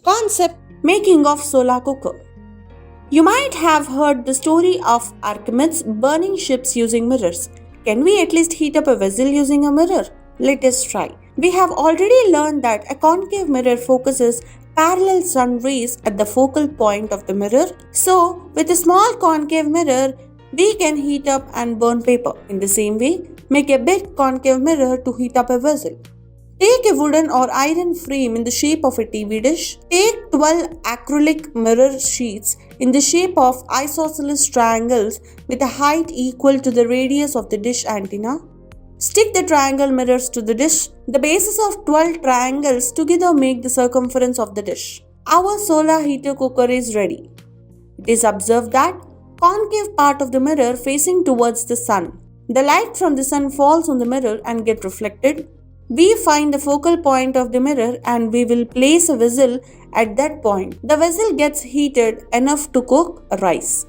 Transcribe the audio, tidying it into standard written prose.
Concept: Making of solar cooker. You might have heard the story of Archimedes burning ships using mirrors. Can we at least heat up a vessel using a mirror? Let us try. We have already learned that a concave mirror focuses parallel sun rays at the focal point of the mirror. So, with a small concave mirror, we can heat up and burn paper. In the same way, make a big concave mirror to heat up a vessel. Take a wooden or iron frame in the shape of a TV dish. Take 12 acrylic mirror sheets in the shape of isosceles triangles with a height equal to the radius of the dish antenna. Stick the triangle mirrors to the dish. The bases of 12 triangles together make the circumference of the dish. Our solar heater cooker is ready. It is observed that concave part of the mirror facing towards the sun. The light from the sun falls on the mirror and get reflected. We find the focal point of the mirror and we will place a vessel at that point. The vessel gets heated enough to cook rice.